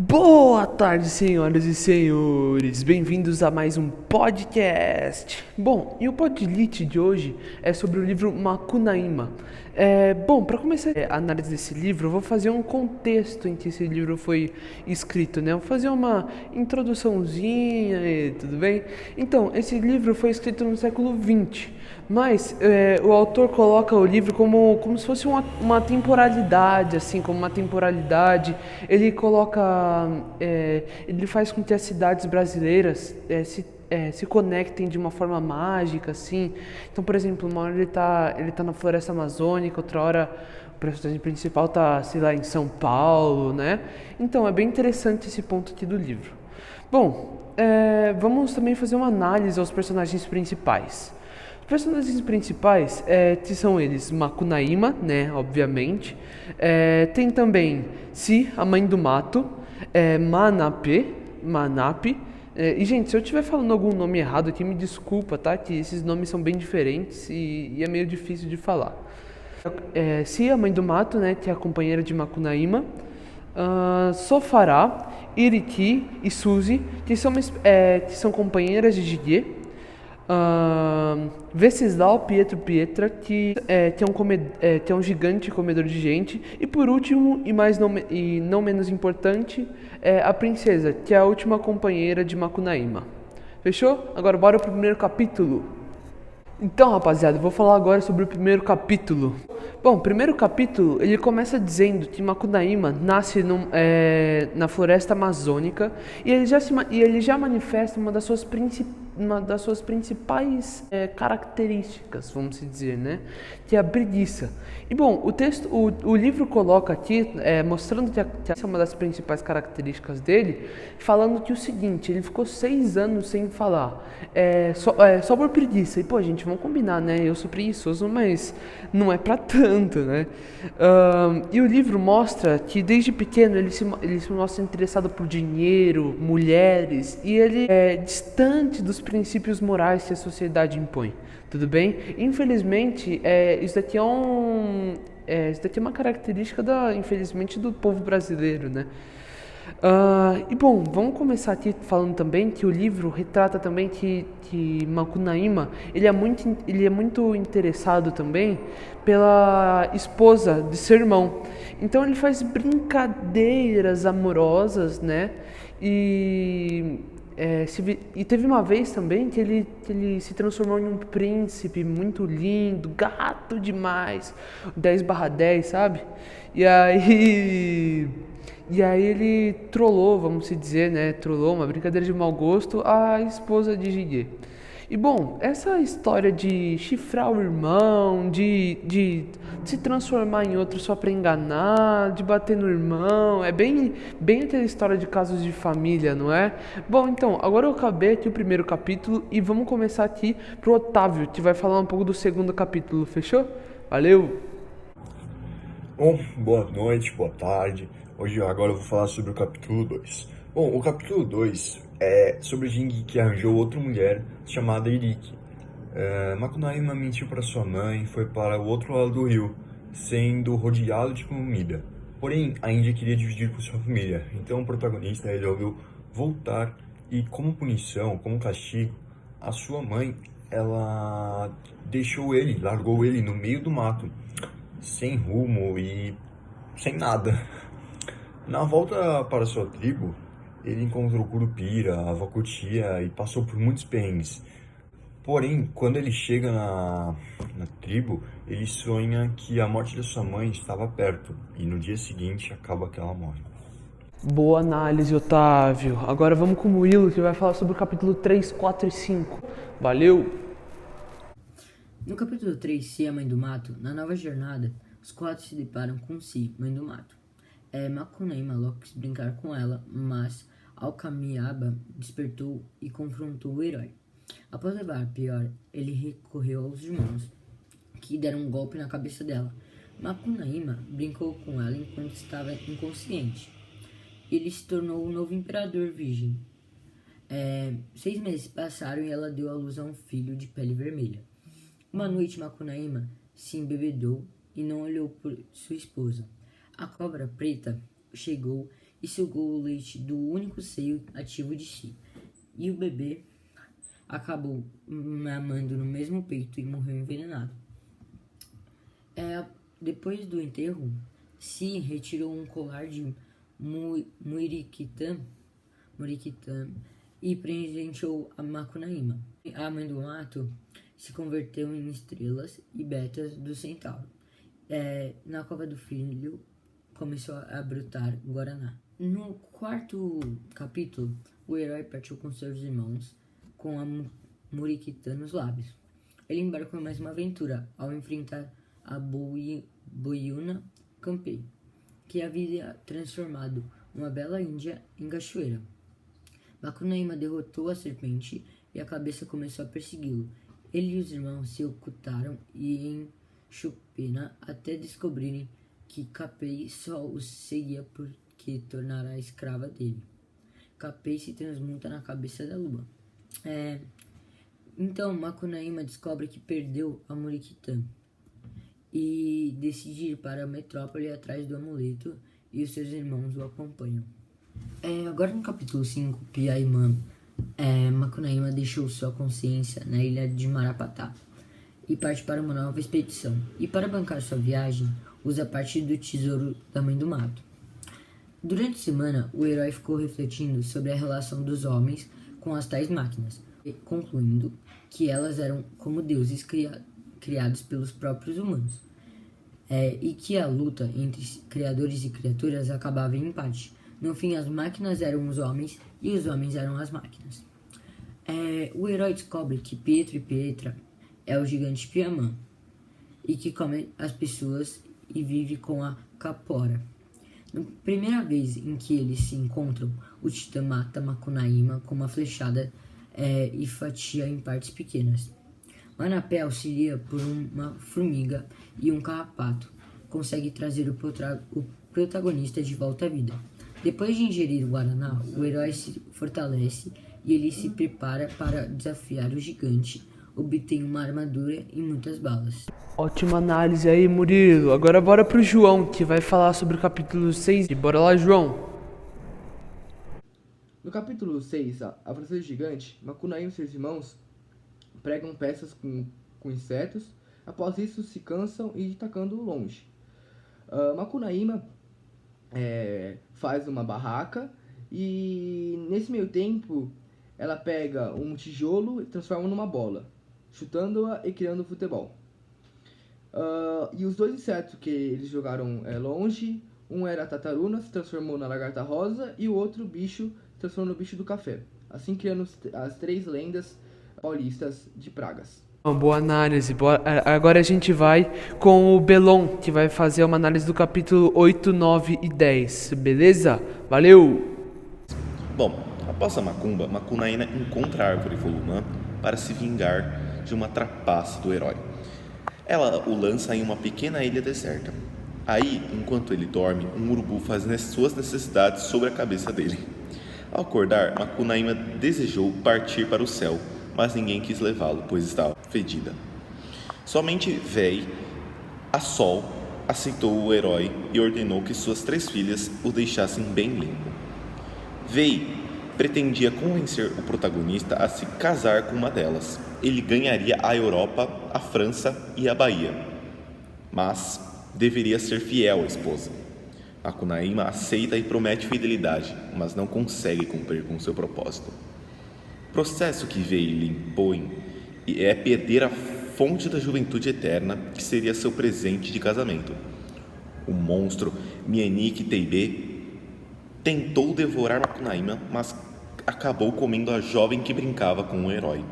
Boa tarde, senhoras e senhores. Bem-vindos a mais um podcast. Bom, e o podcast de hoje é sobre o livro Macunaíma. Bom, para começar a análise desse livro, eu vou fazer um contexto em que esse livro foi escrito, né? Eu vou fazer uma introduçãozinha, tudo bem? Então, esse livro foi escrito no século XX, mas o autor coloca o livro como se fosse uma temporalidade, assim, como uma temporalidade. Ele coloca, ele faz com que as cidades brasileiras se conectem de uma forma mágica, assim. Então, por exemplo, uma hora ele tá na floresta amazônica, outra hora o personagem principal tá, sei lá, em São Paulo, né? Então, é bem interessante esse ponto aqui do livro. Bom, vamos também fazer uma análise aos personagens principais. Os personagens principais, que são eles, Macunaíma, né, obviamente. Tem também Si, a mãe do mato, Manape. E, gente, se eu estiver falando algum nome errado aqui, me desculpa, tá? Que esses nomes são bem diferentes e é meio difícil de falar. Si, a mãe do mato, né, que é a companheira de Macunaíma. Sofará, Iriti e Suzy, que são companheiras de Jiguê. Venceslau, Pietro Pietra, que é um gigante comedor de gente. E por último, e não menos importante, a princesa, que é a última companheira de Macunaíma. Fechou? Agora bora pro primeiro capítulo. Então, rapaziada, eu vou falar agora sobre o primeiro capítulo. Bom, o primeiro capítulo, ele começa dizendo que Macunaíma nasce na floresta amazônica e ele já manifesta uma das suas principais características, vamos dizer, né? Que é a preguiça. E bom, o livro coloca aqui, mostrando que essa é uma das principais características dele, falando que o seguinte, ele ficou 6 anos sem falar, só por preguiça. E pô, gente, vamos combinar, né? Eu sou preguiçoso, mas não é pra tanto, né? E o livro mostra que desde pequeno ele se mostra interessado por dinheiro, mulheres, e ele é distante dos princípios morais que a sociedade impõe. Tudo bem? Infelizmente, isso daqui é uma característica infelizmente, do povo brasileiro, né? E bom, vamos começar aqui falando também que o livro retrata também que Macunaíma ele é muito interessado também pela esposa de seu irmão. Então ele faz brincadeiras amorosas, né? E teve uma vez também que ele se transformou em um príncipe muito lindo, gato demais, 10/10, sabe? E aí. E aí ele trollou, vamos dizer, né? Trollou, uma brincadeira de mau gosto, a esposa de Jiguê. E bom, essa história de chifrar o irmão, de se transformar em outro só pra enganar, de bater no irmão, é bem aquela história de casos de família, não é? Bom, então, agora eu acabei aqui o primeiro capítulo e vamos começar aqui pro Otávio, que vai falar um pouco do segundo capítulo, fechou? Valeu! Bom, boa noite, boa tarde. Agora eu vou falar sobre o capítulo 2. Bom, o capítulo 2 é sobre o Jing que arranjou outra mulher chamada Iriki. Makunaíma mentiu para sua mãe e foi para o outro lado do rio, sendo rodeado de comida. Porém, a Índia queria dividir com sua família, então o protagonista resolveu voltar e, como punição, como castigo, a sua mãe, ela largou ele no meio do mato, sem rumo e sem nada. Na volta para sua tribo, ele encontrou Curupira, Avacotia e passou por muitos perrengues. Porém, quando ele chega na tribo, ele sonha que a morte da sua mãe estava perto e no dia seguinte acaba que ela morre. Boa análise, Otávio. Agora vamos com o Will, que vai falar sobre o capítulo 3, 4 e 5. Valeu! No capítulo 3, Si, a mãe do mato, na nova jornada, os quatro se deparam com Si, mãe do mato. Macunaíma logo quis brincar com ela, mas Alcamiaba despertou e confrontou o herói. Após levar a pior, ele recorreu aos irmãos, que deram um golpe na cabeça dela. Macunaíma brincou com ela enquanto estava inconsciente. Ele se tornou o novo imperador virgem. 6 meses passaram e ela deu à luz a um filho de pele vermelha. Uma noite, Macunaíma se embebedou e não olhou por sua esposa. A cobra preta chegou e sugou o leite do único seio ativo de si. E o bebê acabou mamando no mesmo peito e morreu envenenado. Depois do enterro, Si retirou um colar de Muriquitã e presenteou a Macunaíma. A mãe do mato se converteu em estrelas e betas do centauro. Na cova do filho começou a brotar Guaraná. No quarto capítulo, o herói partiu com seus irmãos com a Muriquitã nos lábios. Ele embarcou em mais uma aventura ao enfrentar a Boiuna Campei, que havia transformado uma bela índia em cachoeira. Macunaíma derrotou a serpente e a cabeça começou a persegui-lo. Ele e os irmãos se ocultaram e em Chupena até descobrirem que Capei só os seguia porque tornara a escrava dele. Capei se transmuta na cabeça da lua. Então Macunaíma descobre que perdeu a Muriquitã e decide ir para a metrópole atrás do amuleto e os seus irmãos o acompanham. Agora no capítulo 5, Piaimã, Macunaíma deixou sua consciência na ilha de Marapatá e parte para uma nova expedição. E para bancar sua viagem, usa parte do tesouro da Mãe do Mato. Durante a semana, o herói ficou refletindo sobre a relação dos homens com as tais máquinas, concluindo que elas eram como deuses criados pelos próprios humanos, e que a luta entre criadores e criaturas acabava em empate. No fim, as máquinas eram os homens e os homens eram as máquinas. O herói descobre que Pietro e Pietra é o gigante Piamã e que come as pessoas e vive com a Capora. Na primeira vez em que eles se encontram, o Titã mata Macunaíma com uma flechada e fatia em partes pequenas. Manapé, auxilia por uma formiga e um carrapato, consegue trazer o protagonista de volta à vida. Depois de ingerir o Guaraná, o herói se fortalece e ele se prepara para desafiar o gigante. Obtém uma armadura e muitas balas. Ótima análise aí, Murilo. Agora bora pro João, que vai falar sobre o capítulo 6. E bora lá, João. No capítulo 6, a Força Gigante, Macunaíma e seus irmãos pregam peças com insetos. Após isso, se cansam e tacando longe. Macunaíma faz uma barraca e nesse meio tempo ela pega um tijolo e transforma numa bola, chutando-a e criando futebol. E os dois insetos que eles jogaram longe, um era a tataruna, se transformou na lagarta rosa, e o outro bicho se transformou no bicho do café, assim criando as 3 lendas paulistas de pragas. Boa análise. Agora a gente vai com o Belon, que vai fazer uma análise do capítulo 8, 9 e 10. Beleza? Valeu! Bom, após a macumba, Macunaíma encontra a árvore Volumã para se vingar de uma trapaça do herói. Ela o lança em uma pequena ilha deserta. Aí, enquanto ele dorme, um urubu faz suas necessidades sobre a cabeça dele. Ao acordar, Macunaíma desejou partir para o céu, mas ninguém quis levá-lo, pois estava fedida. Somente Véi, a Sol, aceitou o herói e ordenou que suas 3 filhas o deixassem bem limpo. Véi pretendia convencer o protagonista a se casar com uma delas. Ele ganharia a Europa, a França e a Bahia, mas deveria ser fiel à esposa. Macunaíma aceita e promete fidelidade, mas não consegue cumprir com seu propósito. O processo que Véi lhe impõe é perder a fonte da juventude eterna, que seria seu presente de casamento. O monstro Mienique Teibê tentou devorar Macunaíma, mas acabou comendo a jovem que brincava com o herói.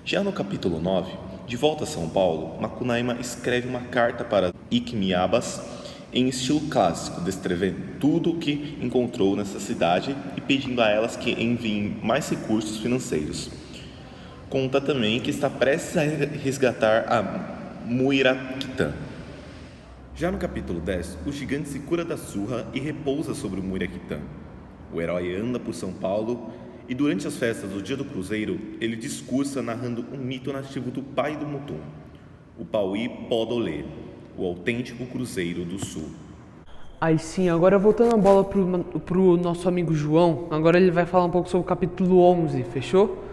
Já no capítulo 9, de volta a São Paulo, Macunaíma escreve uma carta para Iquimiabas em estilo clássico, descrevendo tudo o que encontrou nessa cidade e pedindo a elas que enviem mais recursos financeiros. Conta também que está prestes a resgatar a Muiraquitã. Já no capítulo 10, o gigante se cura da surra e repousa sobre o Muiraquitã. O herói anda por São Paulo e durante as festas do Dia do Cruzeiro, ele discursa narrando um mito nativo do pai do Mutum, o Pauí Podolê, o autêntico Cruzeiro do Sul. Aí sim, agora voltando a bola pro nosso amigo João, agora ele vai falar um pouco sobre o capítulo 11, fechou?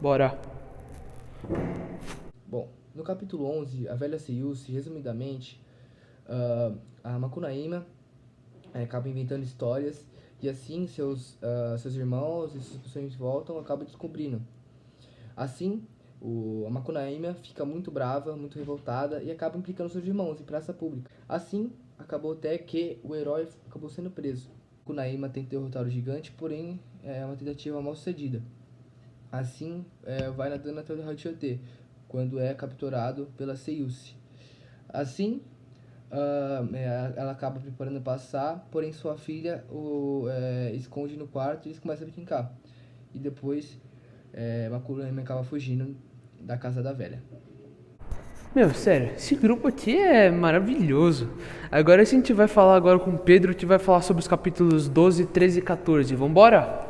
Bora. Bom, no capítulo 11, a velha Seiyusi, resumidamente, a Makunaíma acaba inventando histórias e assim seus irmãos e suas pessoas voltam acabam descobrindo. Assim, a Makunaíma fica muito brava, muito revoltada e acaba implicando seus irmãos em praça pública. Assim, acabou até que o herói acabou sendo preso. Makunaíma tenta derrotar o gigante, porém é uma tentativa mal sucedida. Assim, vai nadando até o Hachiote, quando é capturado pela Seiyusi. Assim, ela acaba preparando passar, porém sua filha esconde no quarto e eles começam a brincar. E depois, Makunaíma acaba fugindo da casa da velha. Meu, sério, esse grupo aqui é maravilhoso. Agora a gente vai falar agora com o Pedro, que vai falar sobre os capítulos 12, 13 e 14. Vambora?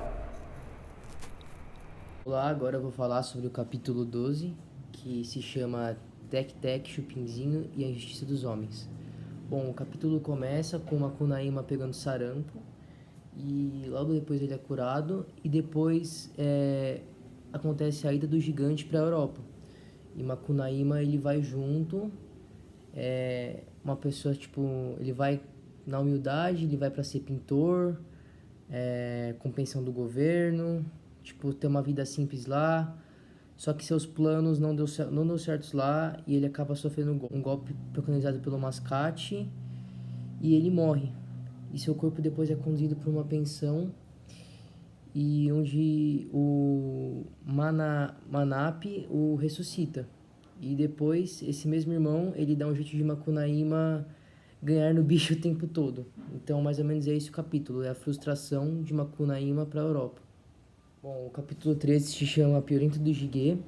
Olá, agora eu vou falar sobre o capítulo 12, que se chama Tec Tec, Chupinzinho e a Injustiça dos Homens. Bom, o capítulo começa com Makunaíma pegando sarampo e logo depois ele é curado e depois acontece a ida do gigante para a Europa. E Makunaíma ele vai junto, uma pessoa tipo, ele vai na humildade, ele vai para ser pintor, com pensão do governo, tipo, ter uma vida simples lá, só que seus planos não deu certos lá e ele acaba sofrendo um golpe organizado pelo Mascate e ele morre. E seu corpo depois é conduzido para uma pensão e onde o Manap o ressuscita. E depois, esse mesmo irmão, ele dá um jeito de Makunaíma ganhar no bicho o tempo todo. Então, mais ou menos é esse o capítulo, é a frustração de Makunaíma para a Europa. Bom, o capítulo 13 se chama Piorento do Jige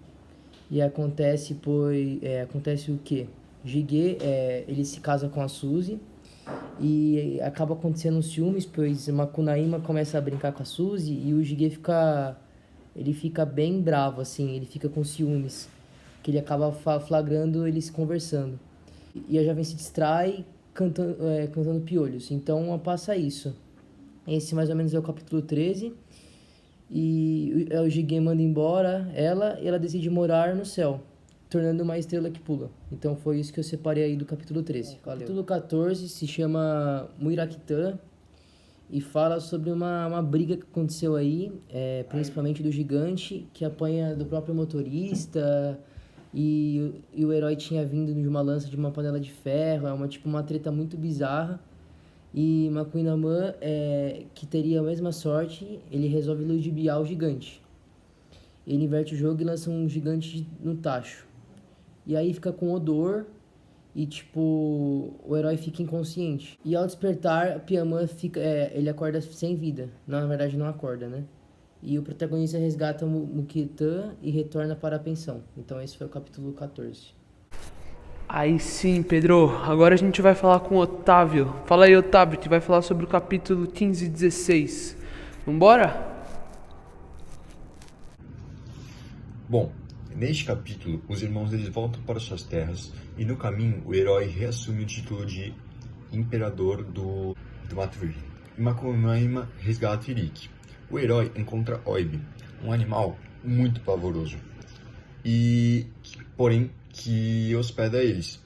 e acontece o quê? Jige, ele se casa com a Suzy e acaba acontecendo uns ciúmes, pois Makunaíma começa a brincar com a Suzy e o Jige fica bem bravo, assim, ele fica com ciúmes, que ele acaba flagrando eles conversando. E a jovem se distrai cantando piolhos, então passa isso. Esse mais ou menos é o capítulo 13 e o Jige manda embora ela e ela decide morar no céu, tornando uma estrela que pula. Então foi isso que eu separei aí do capítulo 13. O capítulo 14 se chama Muirakitan e fala sobre uma briga que aconteceu aí, principalmente do gigante, que apanha do próprio motorista, e o herói tinha vindo de uma lança de uma panela de ferro, uma treta muito bizarra. E Makuinaman, que teria a mesma sorte, ele resolve ludibriar o gigante. Ele inverte o jogo e lança um gigante no tacho. E aí fica com odor e, o herói fica inconsciente. E ao despertar, Piaman ele acorda sem vida. Não, na verdade, não acorda, né? E o protagonista resgata Mukitan e retorna para a pensão. Então esse foi o capítulo 14. Aí sim, Pedro. Agora a gente vai falar com o Otávio. Fala aí, Otávio, que vai falar sobre o capítulo 15 e 16. Vambora? Bom, neste capítulo, os irmãos eles voltam para suas terras e no caminho o herói reassume o título de Imperador do Mato Verde. E Makunaíma resgata Irik. O herói encontra Oib, um animal muito pavoroso, porém que hospeda eles.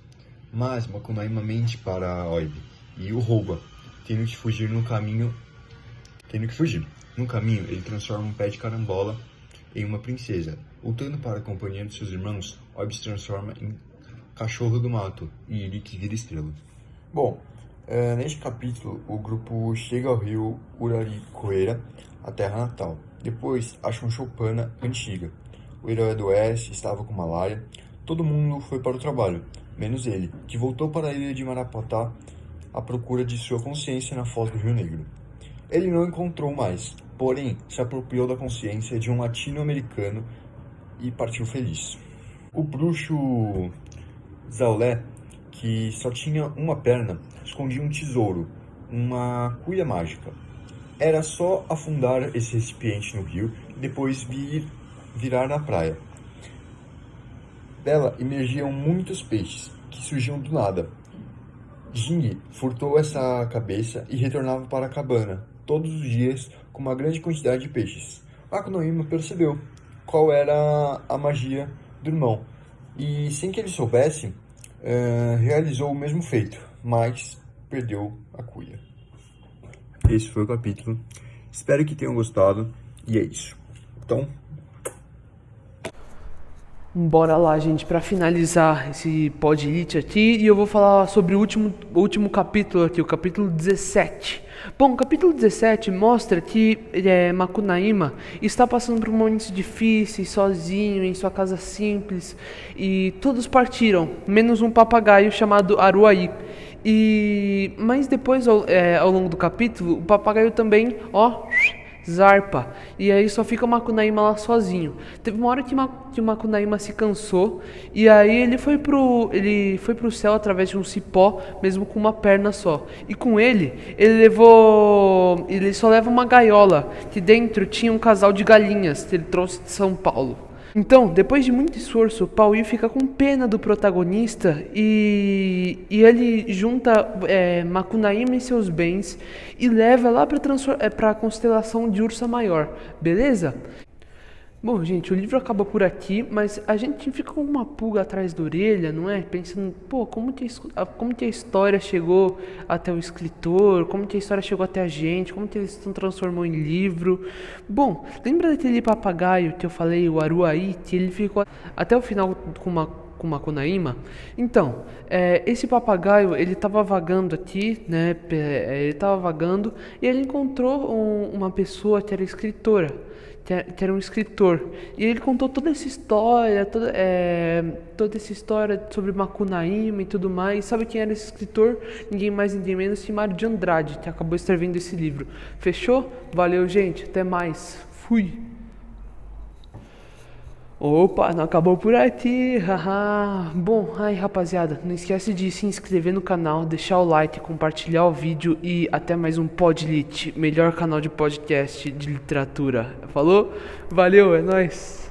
Mas Makunaíma mente para Oib e o rouba, tendo que fugir. No caminho, ele transforma um pé de carambola em uma princesa. Voltando para a companhia de seus irmãos, Oib se transforma em cachorro do mato e Irik vira estrela. Bom, neste capítulo, o grupo chega ao rio Uraricoeira, a terra natal. Depois, acha uma choupana antiga. O herói do oeste estava com malária. Todo mundo foi para o trabalho, menos ele, que voltou para a ilha de Marapatá à procura de sua consciência na foz do Rio Negro. Ele não encontrou mais, porém se apropriou da consciência de um latino-americano e partiu feliz. O bruxo Zaulé, que só tinha uma perna, escondia um tesouro, uma cuia mágica. Era só afundar esse recipiente no rio e depois virar na praia. Dela emergiam muitos peixes, que surgiam do nada. Jing furtou essa cabeça e retornava para a cabana, todos os dias, com uma grande quantidade de peixes. Makunoima percebeu qual era a magia do irmão e, sem que ele soubesse, realizou o mesmo feito, mas perdeu a cuia. Esse foi o capítulo. Espero que tenham gostado e é isso. Então, Bora lá, gente, para finalizar esse podlit aqui, e eu vou falar sobre o último capítulo aqui, o capítulo 17. Bom, o capítulo 17 mostra que Makunaíma está passando por momentos difíceis, sozinho, em sua casa simples, e todos partiram, menos um papagaio chamado Aruai. Mas depois, ao longo do capítulo, o papagaio também, zarpa, e aí só fica o Makunaíma lá sozinho. Teve uma hora que o Makunaíma se cansou, e aí ele foi pro céu através de um cipó, mesmo com uma perna só. E com ele só leva uma gaiola, que dentro tinha um casal de galinhas que ele trouxe de São Paulo. Então, depois de muito esforço, o Pauí fica com pena do protagonista e ele junta Makunaíma e seus bens e leva lá para a constelação de Ursa Maior, beleza? Bom, gente, o livro acaba por aqui, mas a gente fica com uma pulga atrás da orelha, não é? Pensando, como que a história chegou até o escritor, como que a história chegou até a gente, como que ele se transformou em livro. Bom, lembra daquele papagaio que eu falei, o Aruai, que ele ficou até o final com Makunaíma? Então, esse papagaio, ele estava vagando aqui, né? Ele estava vagando e ele encontrou uma pessoa que era escritora, que era um escritor, e ele contou toda essa história, toda essa história sobre Makunaíma e tudo mais. Sabe quem era esse escritor? Ninguém mais, ninguém menos que Mário de Andrade, que acabou escrevendo esse livro. Fechou? Valeu, gente, até mais. Fui! Opa, não acabou por aqui, haha. Bom, rapaziada, não esquece de se inscrever no canal, deixar o like, compartilhar o vídeo e até mais um Podlit, melhor canal de podcast de literatura. Falou? Valeu, é nóis!